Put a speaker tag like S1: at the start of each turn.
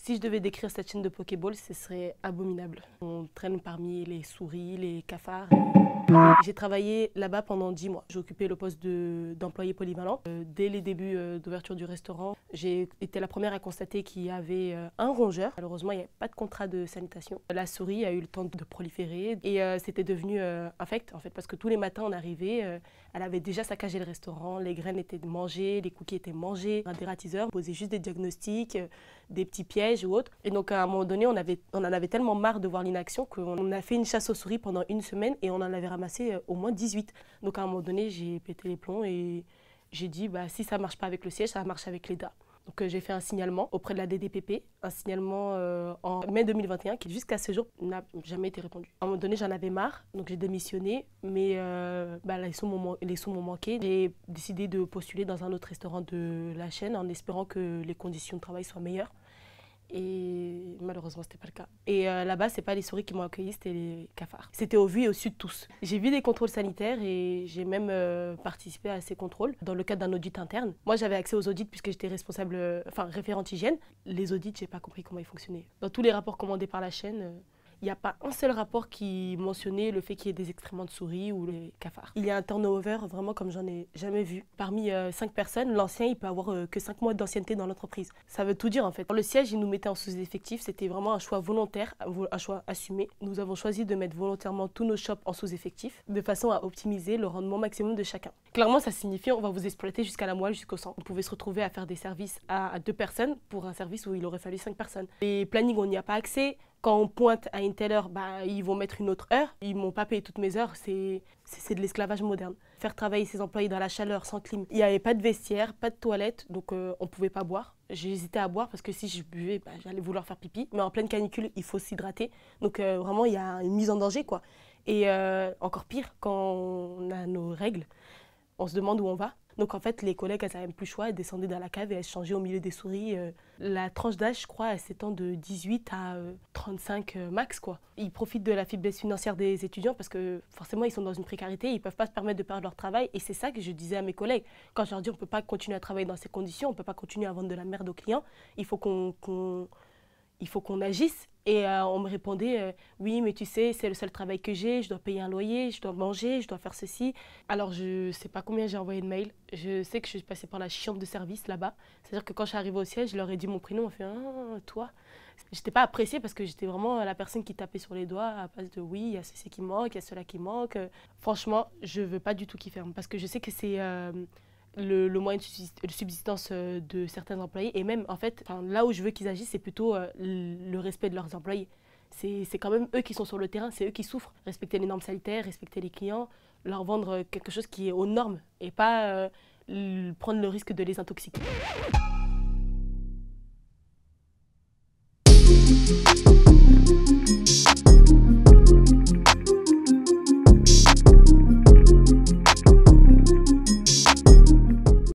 S1: Si je devais décrire cette chaîne de Pokéball, ce serait abominable. On traîne parmi les souris, les cafards. J'ai travaillé là-bas pendant 10 mois. J'ai occupé le poste d'employé polyvalent. Dès les débuts d'ouverture du restaurant, j'ai été la première à constater qu'il y avait un rongeur. Malheureusement, il n'y avait pas de contrat de sanitation. La souris a eu le temps de proliférer et c'était devenu infect en fait, parce que tous les matins on arrivait, elle avait déjà saccagé le restaurant, les graines étaient mangées, les cookies étaient mangés. Un dératiseur posait juste des diagnostics, des petits pièges ou autres. Et donc à un moment donné, on en avait tellement marre de voir l'inaction qu'on a fait une chasse aux souris pendant une semaine et on en avait ramassé au moins 18. Donc à un moment donné, j'ai pété les plombs et j'ai dit si ça ne marche pas avec le siège, ça va marcher avec l'EDA. Donc j'ai fait un signalement auprès de la DDPP, un signalement en mai 2021 qui jusqu'à ce jour n'a jamais été répondu. À un moment donné, j'en avais marre, donc j'ai démissionné, mais les sous m'ont manqué. J'ai décidé de postuler dans un autre restaurant de la chaîne en espérant que les conditions de travail soient meilleures. Et malheureusement, ce n'était pas le cas. Et là-bas, ce n'est pas les souris qui m'ont accueilli, c'était les cafards. C'était au vu et au su de tous. J'ai vu des contrôles sanitaires et j'ai même participé à ces contrôles dans le cadre d'un audit interne. Moi, j'avais accès aux audits puisque j'étais référente hygiène. Les audits, je n'ai pas compris comment ils fonctionnaient. Dans tous les rapports commandés par la chaîne, il n'y a pas un seul rapport qui mentionnait le fait qu'il y ait des excréments de souris ou les cafards. Il y a un turnover vraiment comme j'en ai jamais vu. Parmi 5 personnes, l'ancien il peut avoir que 5 mois d'ancienneté dans l'entreprise. Ça veut tout dire en fait. Dans le siège, ils nous mettaient en sous-effectif, c'était vraiment un choix volontaire, un choix assumé. Nous avons choisi de mettre volontairement tous nos shops en sous-effectif de façon à optimiser le rendement maximum de chacun. Clairement, ça signifie on va vous exploiter jusqu'à la moelle, jusqu'au sang. On pouvait se retrouver à faire des services à 2 personnes pour un service où il aurait fallu 5 personnes. Les plannings, on n'y a pas accès. Quand on pointe à une telle heure, ils vont mettre une autre heure. Ils ne m'ont pas payé toutes mes heures, c'est de l'esclavage moderne. Faire travailler ses employés dans la chaleur, sans clim. Il n'y avait pas de vestiaire, pas de toilette, donc on ne pouvait pas boire. J'ai hésité à boire parce que si je buvais, j'allais vouloir faire pipi. Mais en pleine canicule, il faut s'hydrater. Donc vraiment, il y a une mise en danger, quoi. Et encore pire, quand on a nos règles, on se demande où on va. Donc en fait, les collègues, elles n'avaient même plus le choix, elles descendaient dans la cave et elles se changeaient au milieu des souris. La tranche d'âge, je crois, elle s'étend de 18 à 35 max, quoi. Ils profitent de la faiblesse financière des étudiants parce que forcément, ils sont dans une précarité, ils ne peuvent pas se permettre de perdre leur travail. Et c'est ça que je disais à mes collègues. Quand je leur dis on ne peut pas continuer à travailler dans ces conditions, on ne peut pas continuer à vendre de la merde aux clients, il faut qu'on agisse. Et on me répondait oui, mais tu sais, c'est le seul travail que j'ai, je dois payer un loyer, je dois manger, je dois faire ceci. Alors je ne sais pas combien j'ai envoyé de mails. Je sais que je suis passée par la chiante de service là-bas. C'est-à-dire que quand je suis arrivée au siège, je leur ai dit mon prénom, on fait toi. J'étais pas appréciée parce que j'étais vraiment la personne qui tapait sur les doigts à base de oui, il y a ceci qui manque, il y a cela qui manque. Franchement, je veux pas du tout qu'ils ferment parce que je sais que c'est le moyen de subsistance de certains employés. Et même, en fait, là où je veux qu'ils agissent, c'est plutôt le respect de leurs employés. C'est quand même eux qui sont sur le terrain, c'est eux qui souffrent. Respecter les normes sanitaires, respecter les clients, leur vendre quelque chose qui est aux normes et pas prendre le risque de les intoxiquer.